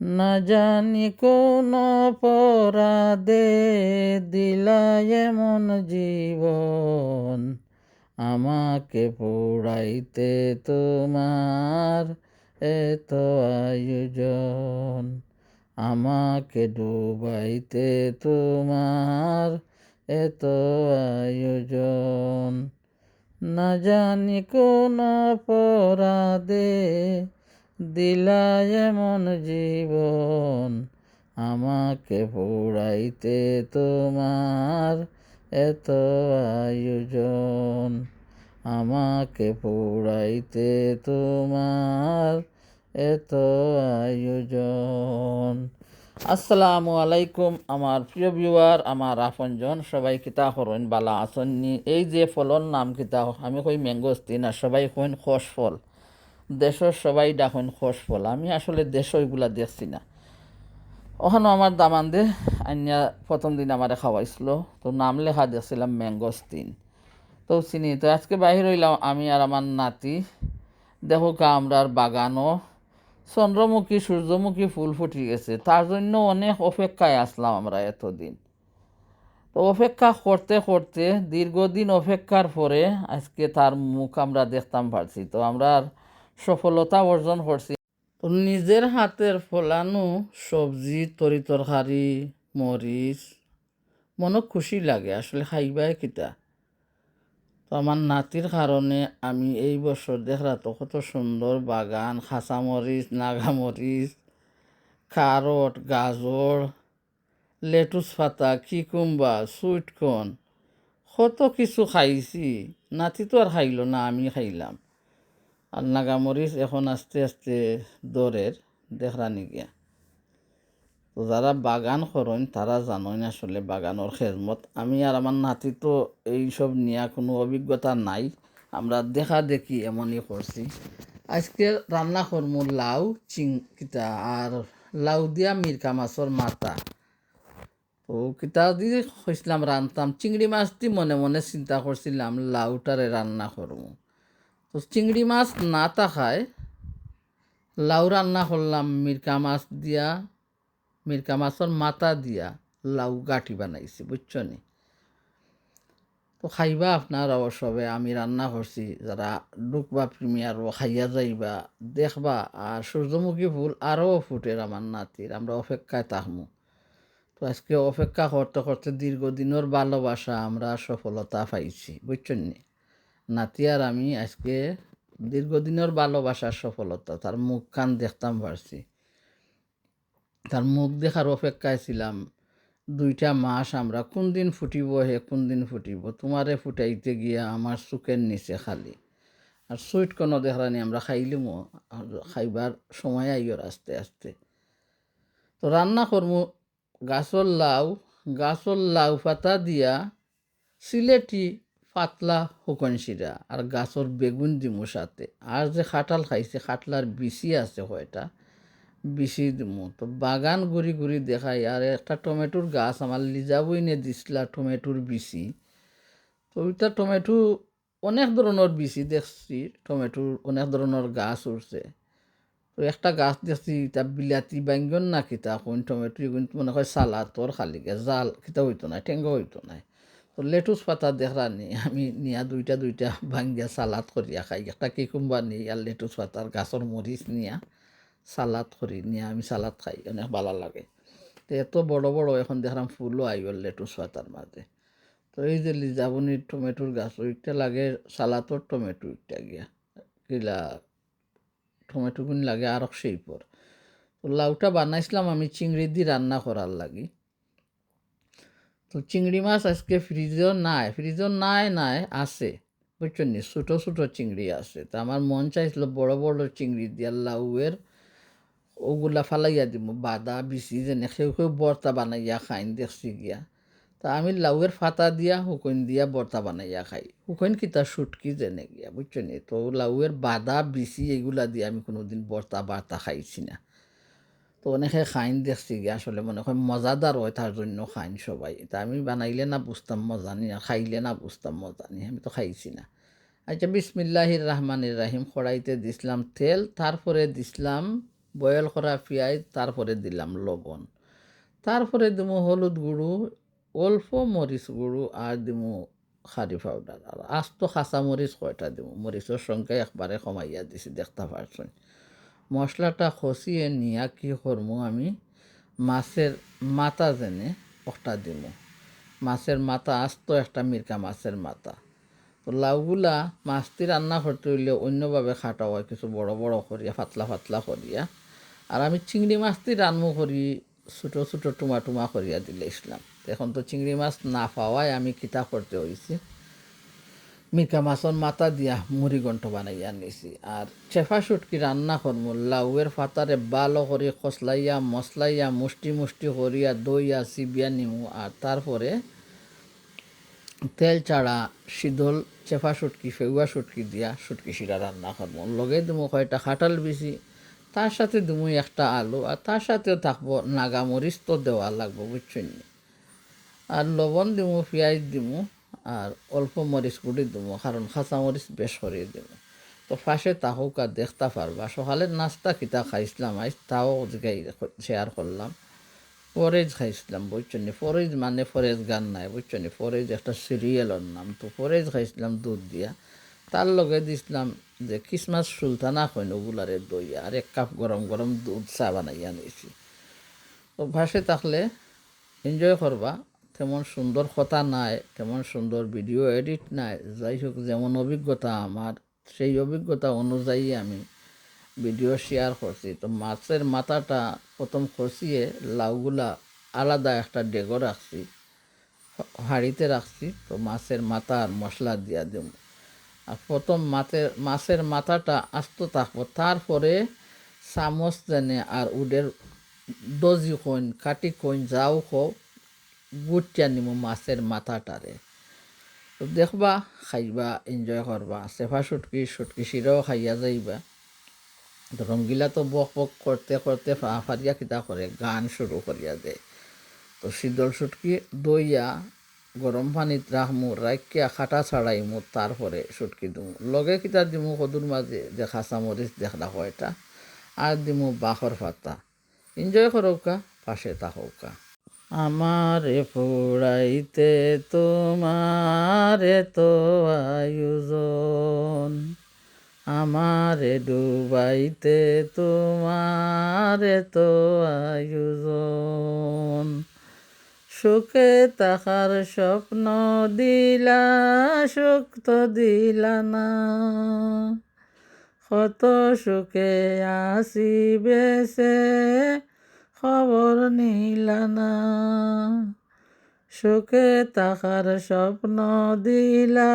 না জানি কোন অপরাধে দিলা এমন জীবন, আমাকে পোড়াইতে তোমার এত আয়োজন, আমাকে ডুবাইতে তোমার এত আয়োজন। না জানি কোন অপরাধে দিলা এমন জীবন, আমাকে পোড়াইতে তোমার এত আয়োজন, আমাকে পোড়াইতে তোমার এত আয়োজন। আসসালামু আলাইকুম আমার প্রিয় ভিউয়ার, আমার আপনজন সবাই কিতা হরইন বালা আসন্নি। এই যে ফলর নাম কিতা, আমি কই ম্যাঙ্গোস্তিন আর সবাই কইন খোস ফল। দেশের সবাই ডাকেন খোস ফল, আমি আসলে দেশ ওইগুলা দেখছি না। ওখানে আমার দামান্দে আইনা প্রথম দিন আমারে খাওয়াইছিল, তো নাম লেখা দেখছিলাম ম্যাঙ্গোস্তিন। তো চিনি তো আজকে বাহির হইলাম আমি আর আমার নাতি। দেখো আমরার বাগানও চন্দ্রমুখী সূর্যমুখী ফুল ফুটি গেছে, তার জন্য অনেক অপেক্ষায় আসলাম আমরা এতদিন। তো অপেক্ষা করতে করতে দীর্ঘদিন অপেক্ষার পরে আজকে তার মুখ আমরা দেখতাম পারছি। তো আমরা সফলতা অর্জন করছি। তো নিজের হাতের ফলানো সবজি তরকারি মরিচ মনে খুশি লাগে, আসলে খাইবাই কিতা। তো আমার নাতির কারণে আমি এই বছর দেখলা তো কত সুন্দর বাগান, খাঁচামরিচ নাগামরিচ কারট গাজর লেটুস পাতা কিকুম্বা সুইটকর্ন কত কিছু খাইছি। নাতি তো আর খাইল না, আমি খাইলাম। আর নাগামরিচ এখন আস্তে আস্তে দরের দেখরানি গিয়া। তো যারা বাগান করেন তারা জানেন আসলে বাগানোর খেজমত। আমি আর আমার নাতি তো এইসব নিয়ে কোনো অভিজ্ঞতা নাই, আমরা দেখা দেখি এমনই করছি। আজকে রান্না করমু লাউ কিতা আর লাউ দিয়া মিরকা মাছর মাথা। তো কিতা দিয়ে হয়েছিলাম রান্তাম চিংড়ি মাছ দিয়ে মনে মনে চিন্তা করছিলাম লাউটারে রান্না করবো। তো চিংড়ি মাছ না থাকায় লাউ রান্না করলাম মিরকা মাছ দিয়া, মিরকা মাছের মাথা দিয়া লাউ গাঁটি বানাইছি, বুঝছো নি। তো খাইবা আপনারা সবে, আমি রান্না করছি, যারা ঢুকবা প্রিমিয়ার খাইয়া যাইবা দেখবা। আর সূর্যমুখী ফুল আরও ফুটের আমার নাতির, আমরা অপেক্ষায় থাকবো। তো আজকে অপেক্ষা করতে করতে দীর্ঘদিনের ভালোবাসা আমরা সফলতা পাইছি, বুঝছেন নি। নাতি আর আমি আজকে দীর্ঘদিনের ভালোবাসার সফলতা, তার মুখখান দেখতাম পারছি। তার মুখ দেখার অপেক্ষায় ছিলাম 2টা মাস। আমরা কোন দিন ফুটিব হে কোন দিন ফুটিব, তোমারে ফুটাইতে গিয়া আমার চোখের নিচে খালি। আর সুইট কোনো দেখলানি আমরা খাইলিমও, খাইবার সময় আইয়র আস্তে আস্তে। তো রান্না করমু গাছর লাউ পাতা দিয়া সিলেটি পাতলা শুকন শিরা আর গাছর বেগুন দিমু সাথে। আর যে খাটাল খাইছে খাটলার বিচি আছে কয়টা, বিচি দিমু। তো বাগান ঘুরি ঘুরি দেখাই। আর একটা টমেটোর গাছ আমার লিজা বইনে দিছিলা টমেটোর বিচি। তো ওইটা টমেটো অনেক ধরনের বিচি দেখছি, টমেটোর অনেক ধরনের গাছ উঠছে। তো একটা গাছ দেখছি তা বিলাতি বাইঙ্গন না কিতা কোন টমেটো এগুন মনে হয় সালাতর খালিকে জাল কিতা হইতো না, ঠেঙ্গা হইতো না। তো লেটুস পাতা দেখরানি আমি নিয়া দুইটা ভাঙ্গিয়া সালাদ করিয়া খাই। একটা কিকুম্বা নিই আর লেটুস পাতার গাছর মরিচ নিয়া সালাদ করি নিয়ে আমি সালাদ খাই, অনেক ভালো লাগে। তো এত বড় বড় এখন দেখলাম ফুলও আইল লেটুস পাতার মাঝে। তো এই যে লিজাবনির টমেটোর গাছ ওইটা লাগে সালাতর টমেটো, ওইটা গিয়া কিলা টমেটো গুণ লাগে আর সেই পর। তো লাউটা বানাইছিলাম আমি চিংড়ি দিয়ে রান্না করার লাগি। তো চিংড়ি মাছ আজকে ফ্রিজও নাই আছে, বুঝছেন নি, ছোটো ছোটো চিংড়ি আছে। তো আমার মন চাইছিল বড় বড় চিংড়ি দিয়া লাউয়ের ওগুলা ফালাইয়া দিব, বাদা বিচি যেনে সেও বর্তা বানাইয়া খাইন দেখছি গিয়া। তা আমি লাউয়ের ফাতা দিয়া শুকন দিয়া বর্তা বানাইয়া খাই, শুকন কিতা সুটকি যেনে গিয়া, বুঝছেন নি। তো লাউয়ের বাদা বিচি এগুলা দিয়ে আমি কোনোদিন বার্তা খাইছি না। তো অনেকে খাইন দেখছি গিয়া, আসলে মনে হয় মজাদার হয় তার জন্য খাইন সবাই। তা আমি বানাইলে না বুঝতাম মজা নি, আর খাইলে না বুঝতাম মজা নি, আমি তো খাইছি না। আচ্ছা বিসমিল্লাহির রহমানির রাহিম, কড়াইতে দিছিলাম তেল, তারপরে দিছিলাম বয়েল করা পেঁয়াজ, তারপরে দিলাম লবণ, তারপরে দিমু হলুদ গুঁড়ো, অল্প মরিচ গুঁড়ো, আর দিমু খারি পাউডার। আর আস্ত খাঁচা মরিচ কয়টা দিমু, মরিচের সংখ্যা একবারে কমাইয়া দিছি, দেখতে পারছেন। মশলাটা খসিয়ে নিয়া কি করমু, আমি মাছের মাথা যেনে একটা দিমু। মাছের মাথা আস্ত একটা মিরকা মাছের মাথা। তো লাউগুলা মাছটি রান্না করতে হইলে অন্যভাবে খাটা হয়, কিছু বড় বড় করিয়া পাতলা পাতলা করিয়া। আর আমি চিংড়ি মাছটি রান্না করি ছোটো ছোটো টুমা টুমা করিয়া দিলে ইসলাম। এখন তো চিংড়ি মাছ না পাওয়ায় আমি কিতা করতে হয়েছি, মিরকা মাছর মাথা দিয়া মুড়ি গন্ঠ বানাইয়া নিছি। আর চেফা সুটকি রান্না করমু, লাউয়ের পাতারে ভালো করে খসলাইয়া মশলাইয়া মুষ্টি মুষ্টি করিয়া দইয়া চিবিয়া নিমু। আর তারপরে তেল চাড়া শীতল চেফা সুটকি ফেগুয়া সুটকি দিয়া সুটকি শিরা রান্না করবো। লগে দিমু কয়টা খাটাল বেশি, তার সাথে দিমু একটা আলু, আর তার সাথেও থাকবো নাগামরিচ তো দেওয়া লাগবো, বুঝছেন। আর লবণ দিমু, পেঁয়াজ দিমু, আর অল্প মরিচ গুঁড়ি দিমু, কারণ কাঁচা মরিচ বেশ করিয়ে দিমু। তো ফাঁসে তাহৌকা দেখতে পারবা। সকালের নাস্তা কিতা খাইছিলাম আজ তাও শেয়ার করলাম। ফরেজ খাইছিলাম, বুঝছেন। ফরেজ মানে ফরেজ গান নাই, বুঝছেন। ফরেজ একটা সিরিয়ালের নাম। তো ফরেজ খাইছিলাম দুধ দিয়া, তার লগে দিছিলাম যে ক্রিসমাস সুলতানা কইন ওগুলারে দই, আর 1 কাপ গরম গরম দুধ চা বানাইয়া নিয়েছি। তো ভাসে থাকলে এনজয় করবা। তেমন সুন্দর কথা নাই, তেমন সুন্দর ভিডিও এডিট নাই, যাই হোক যেমন অভিজ্ঞতা আমার, সেই অভিজ্ঞতা অনুযায়ী আমি ভিডিও শেয়ার করছি। তো মাছের মাথাটা প্রথম খসিয়ে লাউগুলা আলাদা একটা ডেগো রাখছি, হাঁড়িতে রাখছি। তো মাছের মাথা আর মশলা দিয়া দেব। আর প্রথম মাছের মাথাটা আস্ত থাকবো, তারপরে চামচ যেনে আর উডের দজি কইন কাটি কইন যাও হোক গুটিয়া নিমু মাছের মাথাটারে। তো দেখবা, খাইবা, এনজয় করবা। চেফা সুটকি সুটকি শিরাও খাইয়া যাইবা। তো রঙ্গিলা তো বক বক করতে করতে ফারিয়া কিতা করে গান শুরু করিয়া দেয়। তো শীতল সুটকি দইয়া গরম পানিত রাখমু, রাখিয়া খাটা ছাড়াইমু, তারপরে সুটকি দিমু। লগে কিতা দিমু কদুর মাঝে যে খাঁচা মরিচ দেখলা কয়টা, আর দিমু বাখর পাতা। এনজয় করৌকা, পাশে থাকৌকা। আমারে ফুড়াইতে তোমার তো আয়োজন, আমারে ডুবাইতে তোমার তো আয়োজন। সুখে তাহার স্বপ্ন দিলা, সুখ তো দিলা না। কত সুখে আসি বেসে, খবর নিলা না। সুখে তাহার স্বপ্ন দিলা,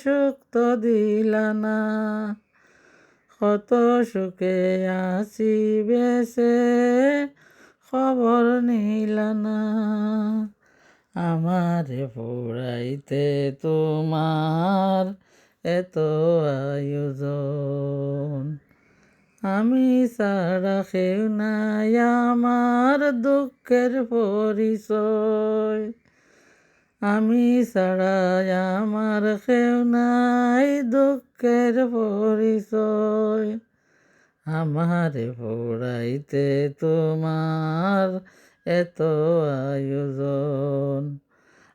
সুখ তো দিলা না। কত সুখে আসি বেসে, খবর নিলা না। আমারে পুরাইতে তোমার এত আয়োজন, আমি ছাড়া কেউ নাই আমার দুঃখের পরিচয়। আমি ছাড়া আমার কেউ নাই দুঃখের পরিচয়। আমারে পোড়াইতে তোমার এত আয়োজন,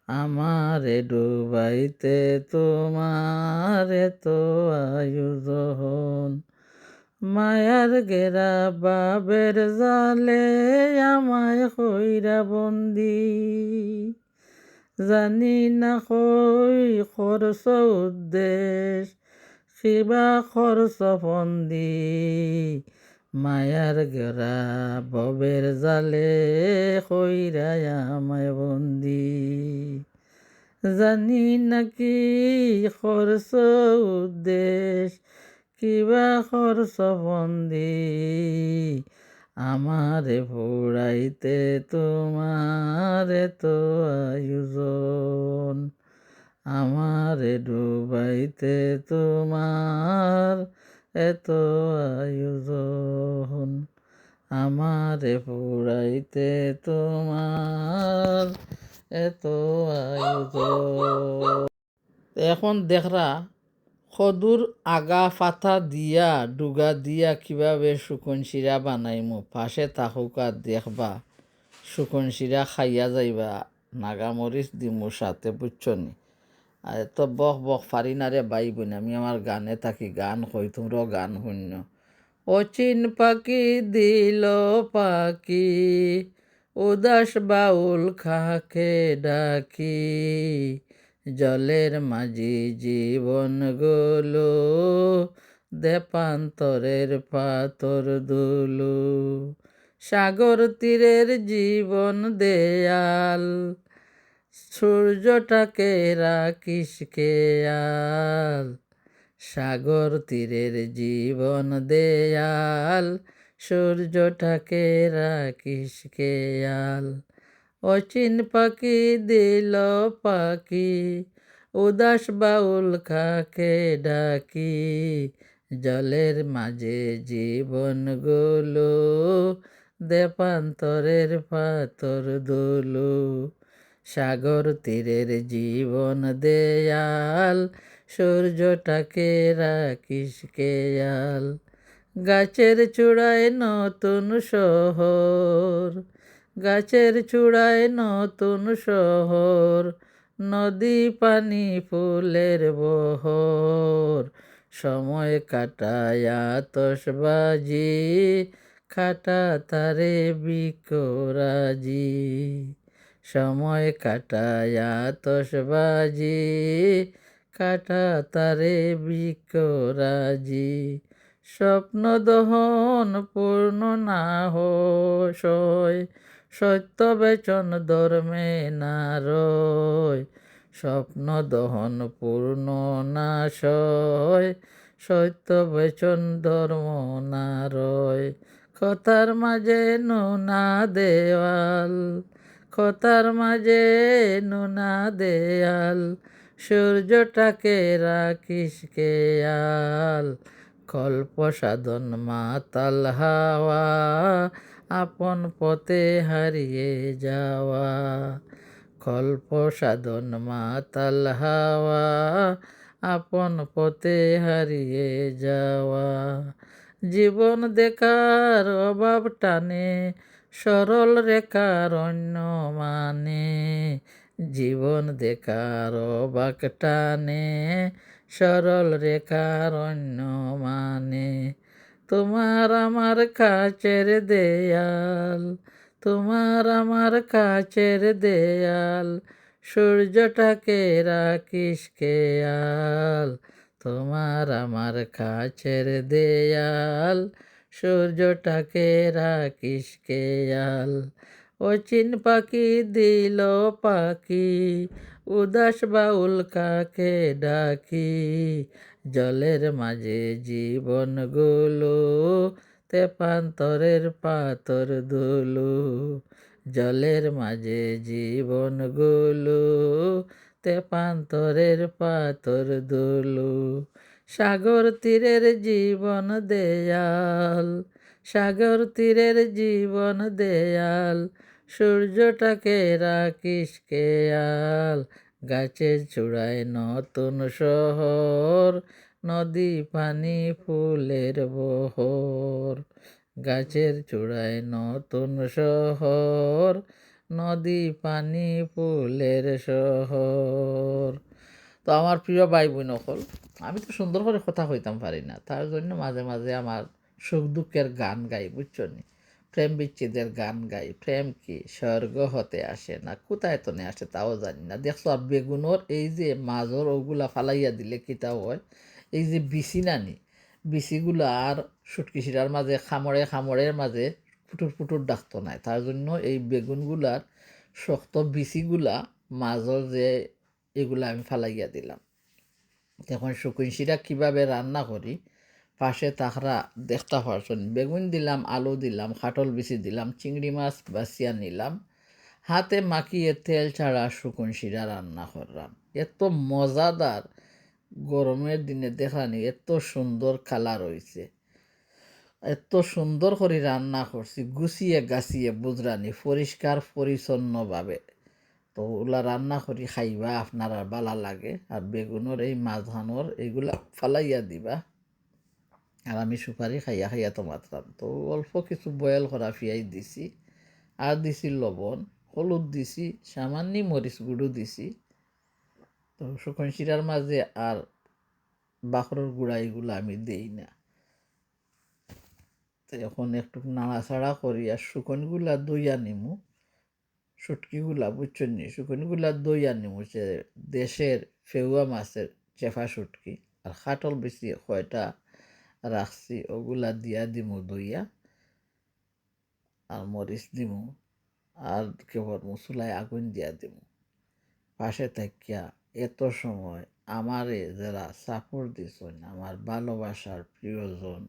আমারে ডুবাইতে তোমার এত আয়োজন। মায়ার গেরা বাবের জালে আমায় কইরা বন্দি, জানি না কই খরচ উদ্দেশ কিবা খরচ ফন্দি। মায়ার গেরা ববের জালে কইরা আমায় বন্দি, জানি নাকি খরচ উদ্দেশ কিবা খরচ বন্দি। আমারে পোড়াইতে তোমার তো আয়োজন, আমারে ডুবাইতে তোমার এত আয়োজন। আমারে পোড়াইতে তোমার এত আয়োজন। এখন দেখরা কদুর আগা ফাতা দিয়া ডুগা দিয়া কিভাবে শুকন শিরা বানাইমু পাশে থাকুকা দেখবা শুকন শিরা খাইয়া যাইবা নাগামরিচ দিমু সাথে বুঝছনি। আর এত বক বক ফারি না রে বাই বোন, আমি আমার গানে থাকি গান কই তোমরাও গান শূন্য। অচিন পাখি দিল পাখি উদাস বাউল খাকে ডাকি জলের মাঝি জীবন গলো দেপান্তরের পাতর দুলু সাগর তীরের জীবন দেয়াল সূর্যটাকে রাখিস খেয়াল সাগর তীরের জীবন দেয়াল সূর্যটাকে রাখিস খেয়াল অচিন পাখি দিল পাখি উদাস বাউল খাকে ডাকি জলের মাঝে জীবন গুলো দেপান্তরের পাতর দুলু সাগর তীরের জীবন দেয়াল সূর্যটাকে রাখিস খেয়াল গাছের চূড়ায় নতুন শহর গাছের চূড়ায় নতুন শহর নদী পানি ফুলের বহর সময় কাটায় আতশবাজি খাটা তারে বিকরাজি সময় কাটায় আতশবাজি কাটা তারে বিকরাজি স্বপ্ন দহন পূর্ণ না হয় সত্য বেচন ধর্মে না রয় স্বপ্ন দহন পূর্ণ না সয় সত্য বেচন ধর্ম না রয় কথার মাঝে নুনা দেওয়াল কথার মাঝে নুনা দেয়াল সূর্যটাকে রাখিস খেয়াল কল্প সাধন মাতাল হাওয়া আপন পথে হারিয়ে যাওয়া কল্প সাধন মাতাল হাওয়া আপন পথে হারিয়ে যাওয়া জীবন দেখার অভাব টানে সরল রেখার অন্য মানে জীবন দেখার অবাক টানে সরল রেখার অন্য মানে তোমার আমার কাছের দেয়াল তোমার আমার কাছের দেয়াল সূর্যটাকে রাখিস খেয়াল তোমার আমার কাছের দেয়াল সূর্যটাকে রাখিস খেয়াল অচিন পাখি দিল পাখি উদাস বাউল কাকে ডাকি জলের মাঝে জীবন গুলো তেপান্তরের পাতর দুলু জলের মাঝে জীবন গুলো তেপান্তরের পাতর দুলু সাগর তীরের জীবন দেয়াল সাগর তীরের জীবন দেয়াল সূর্যটাকে রাখিস খেয়াল গাছের চূড়ায় নতুন শহর নদী পানি ফুলের বহর গাছের চূড়ায় নতুন শহর নদী পানি ফুলের শহর। তো আমার প্রিয় ভাই বোন সকল, আমি তো সুন্দর করে কথা কইতাম পারি না, তার জন্য মাঝে মাঝে আমার সুখ দুঃখের গান গাই বুঝছনি, প্রেম বিচ্ছেদের গান গাই। প্রেম কি স্বর্গ হতে আসে না, কোথায় তো নিয়ে আসে তাও জানি না। দেখছো আর বেগুনোর এই যে মাজর ওগুলা ফালাইয়া দিলে কিতাও হয়, এই যে বিচি নানি বিচিগুলা আর সুটকি শিরার মাঝে খামড়ের মাঝে ফুটুর ফুটুর ডাকতো নাই, তার জন্য এই বেগুনগুলার শক্ত বিচিগুলা মাজর যে এগুলা আমি ফালাইয়া দিলাম। এখন শুকুন শিরা কীভাবে রান্না করি পাশে তাহরা দেখতে পারছেন। বেগুন দিলাম, আলু দিলাম, খাটল বিচি দিলাম, চিংড়ি মাছ বাছিয়া নিলাম, হাতে মাখিয়ে তেল ছাড়া শুকুন শিরা রান্না করলাম। এত মজাদার, গরমের দিনে দেখানি এত সুন্দর কালার হয়েছে, এত সুন্দর করে রান্না করছি, গুছিয়ে গাছিয়ে বুঝরানি পরিষ্কার পরিচ্ছন্নভাবে। তো ওলা রান্না করি খাইবা আপনারা বালা লাগে। আর বেগুনের এই মাঝখানোর এইগুলা ফালাইয়া দিবা। আর আমি সুপারি খাইয়া খাইয়া তো মাত্রাম। তো অল্প কিছু বয়েল করা পিঁয়াজ দিছি, আর দিছি লবণ, হলুদ দিছি, সামান্য মরিচ গুঁড়ো দিছি। তো শুকন শিরার মাঝে আর বাখরের গুঁড়া এগুলো আমি দেই না। তো এখন একটু নাড়াচাড়া করি আর শুকনগুলা দইয়া নিমু, শুটকিগুলা বুঝছেন নি, শুকনগুলা দইয়া নিমু। সে দেশের ফেউয়া মাছের চেফা শুটকি, আর খাটল বেশি কয়টা রাখছি ওগুলা দিয়া দিমু দইয়া, আর মরিচ দিমু, আর কেবল মশলায় আগুন দিয়া দিমু। পাশে থাকিয়া এত সময় আমারে যারা সাপোর্ট দিছেন, আমার ভালোবাসার প্রিয়জন,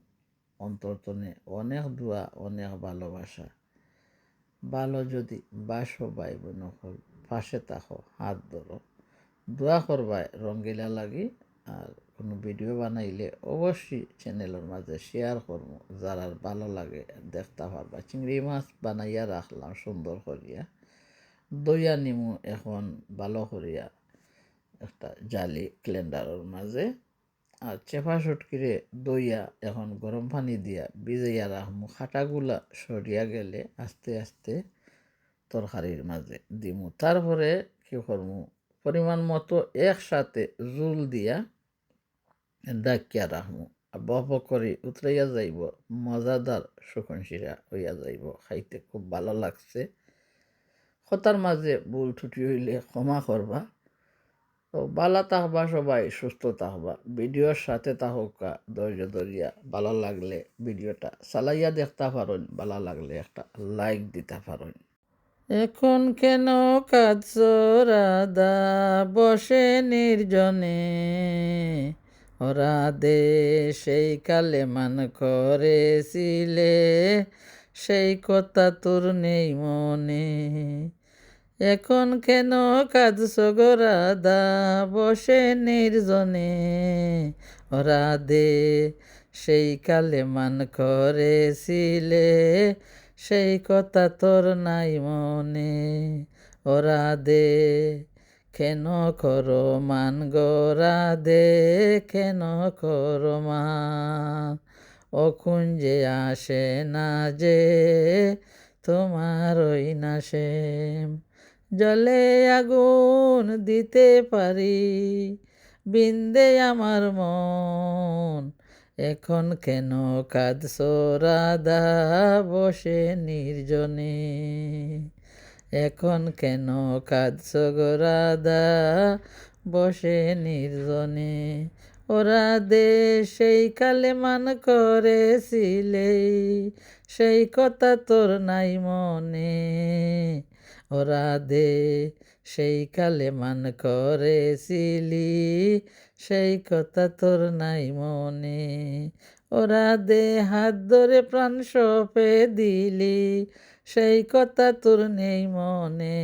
অন্তর্তনে অনেক দোয়া, অনেক ভালোবাসা। ভালো যদি বাসো ভাই বোন হল, পাশে থাকো, হাত ধরো, দোয়া করবাই রঙ্গিলা লাগি। আর কোনো ভিডিও বানাইলে অবশ্যই চ্যানেলের মাঝে শেয়ার করবো, যারা ভালো লাগে দেখতে পারবা। চিংড়ি মাছ বানাইয়া রাখলাম সুন্দর করিয়া, দইয়া নিমু এখন ভালো করিয়া একটা জালি ক্লেন্ডারের মাঝে। আর চেপা শুটকিরে দইয়া এখন গরম পানি দিয়া ভিজাইয়া রাখমু। খাটাগুলা সরিয়া গেলে আস্তে আস্তে তরকারির মাঝে দিমু। তারপরে কি করমু, পরিমাণ মতো একসাথে জুল দিয়া ডাকিয়া রাখমু। বপ করে উতরাইয়া যাইব, মজাদার শুকন শিরা হইয়া যাইব। খাইতে খুব ভালো লাগছে। কথার মাঝে ভুল ত্রুটি হইলে ক্ষমা করবা। তো ভালো থাকবা, সবাই সুস্থ থাকবা, ভিডিওর সাথে থাকা ধৈর্য ধরিয়া। ভালো লাগলে ভিডিওটা চালাইয়া দেখতে পারেন, ভালো লাগলে একটা লাইক দিতে পারেন। এখন কেন কাঁদছ রাধা বসে নির্জনে, ওরা দে সেই কালে মান করেছিলে, সেই কথা তোর নেই মনে। এখন কেন কাঁদছ গো রাধা বসে নির্জনে, ওরা দে সেই কালে মান করেছিলে, সেই কথা তোর নাই মনে। ওরা দে কেন করো মান গোরা দে, কেন করো মান, ও কুঞ্জে আসে না যে তোমার ওই না সেম। জলে আগুন দিতে পারি, বিন্দে আমার মন। এখন কেন কাঁদছ রাধা বসে নির্জনে, এখন কেন কাঁদছ গো রাধা বসে নির্জনে। ওরা দে সেই কালে মান করেছিলে, সেই কথা তোর নাই মনে। ওরা দে সেই কালে মান করেছিলি, সেই কথা তোর নাই মনে। ওরা দে হাত ধরে প্রাণ সপে দিলি, সেই কথা তোর নেই মনে।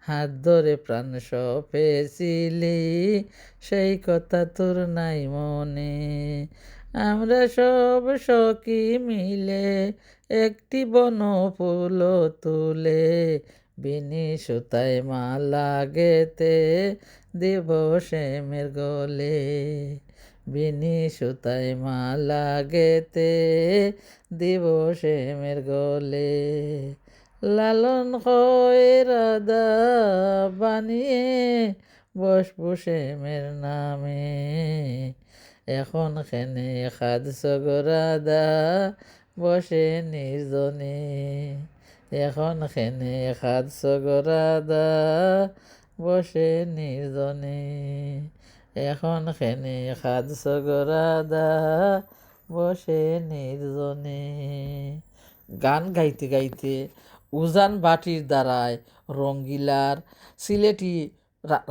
হাত ধরে প্রাণ সপেছিলি, সেই কথা তোর নাই মনে। আমরা সব সখী মিলে একটি বনফুল তুলে, বিনি সুতায় মালা গেতে দেব শ্যামের গলে। বিনি সুতায় মালা গেতে দেব শ্যামের গলে। লালন হয় রাধা বানিয়ে বসবো শ্যামের নামে, এখন খেনে খাদছ গো রাধা বসে নির্জনে। এখন খেনে খাদছ গো রাধা বসে নির্জনে, এখন খেনে খাদছ গো রাধা বসে নির্জনে। গান গাইতে গাইতে উজান বাটির দ্বারায় রঙ্গিলার সিলেটি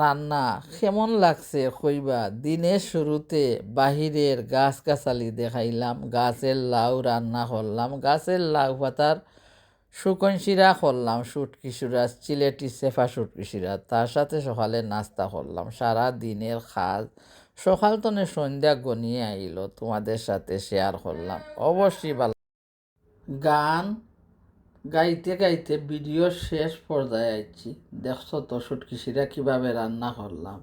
রান্না কেমন লাগছে কইবা। দিনের শুরুতে বাহিরের গাছগাছালি দেখাইলাম, গাছের লাউ রান্না করলাম, গাছের লাউ পাতার শুকন শিরা করলাম, শুটকি শিরা, সিলেটি সেফা শুটকি শিরা। তার সাথে সকালে নাস্তা করলাম। সারা দিনের কাজ সকাল তনে সন্ধ্যা গনিয়ে আইল, তোমাদের সাথে শেয়ার করলাম। অবশ্যই ভালো গান গাইতে গাইতে ভিডিও শেষ পর্যায়ে আইছি। দেখছো তো সুটকিসিরা কীভাবে রান্না করলাম।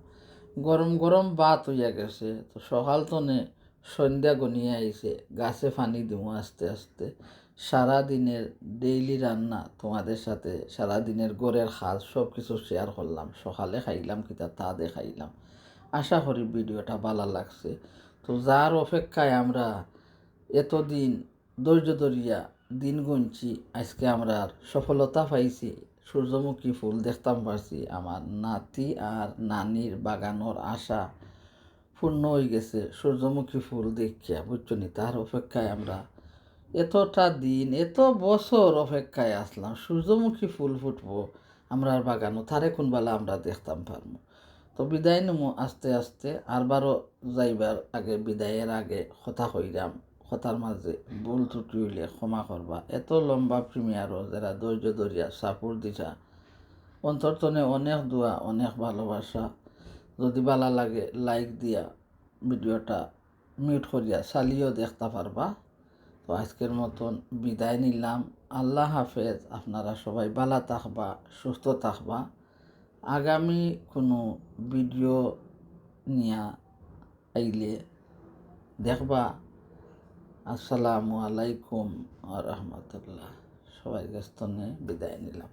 গরম গরম ভাত হইয়া গেছে। তো সকাল তনে সন্ধ্যা গনিয়ে আইছে, গাছে পানি দিমু আস্তে আস্তে। সারা দিনের ডেইলি রান্না তোমাদের সাথে, সারা দিনের গড়ের কাজ সব কিছু শেয়ার করলাম। সকালে খাইলাম কিতা তা দেখাইলাম। আশা করি ভিডিওটা ভালো লাগছে। তো যার অপেক্ষায় আমরা এতদিন ধৈর্য ধরিয়া দিন গুনছি, আজকে আমরা সফলতা পাইছি। সূর্যমুখী ফুল দেখতাম পারছি। আমার নাতি আর নানির বাগানোর আশা পূর্ণ হয়ে গেছে সূর্যমুখী ফুল দেখিয়া, বুঝছো নি? তার অপেক্ষায় আমরা এতটা দিন, এত বছর অপেক্ষায় আসলাম সূর্যমুখী ফুল ফুটবো আমরার বাগানো, তারে কোনবেলা আমরা দেখতাম পারবো। তো বিদায় নেবো আস্তে আস্তে। আরবারও যাইবার আগে, বিদায়ের আগে কথা কইরাম, কথার মাঝে ভুল ত্রুটি হইলে ক্ষমা করবা। এত লম্বা প্রিমিয়ারও যারা ধৈর্য ধরিয়া সাপোর্ট দিছা, অন্তর্তনে অনেক দোয়া, অনেক ভালোবাসা। যদি ভালো লাগে লাইক দিয়া ভিডিওটা মিউট করিয়া চালিয়েও দেখতে পারবা। তো আজকের মতন বিদায় নিলাম। আল্লাহ হাফেজ। আপনারা সবাই ভালো থাকবা, সুস্থ থাকবা। আগামী কোনো ভিডিও নিয়া আইলে দেখবা। আসসালামু আলাইকুম ওয়া রাহমাতুল্লাহ। সবাই কাছ থেকে বিদায় নিলাম।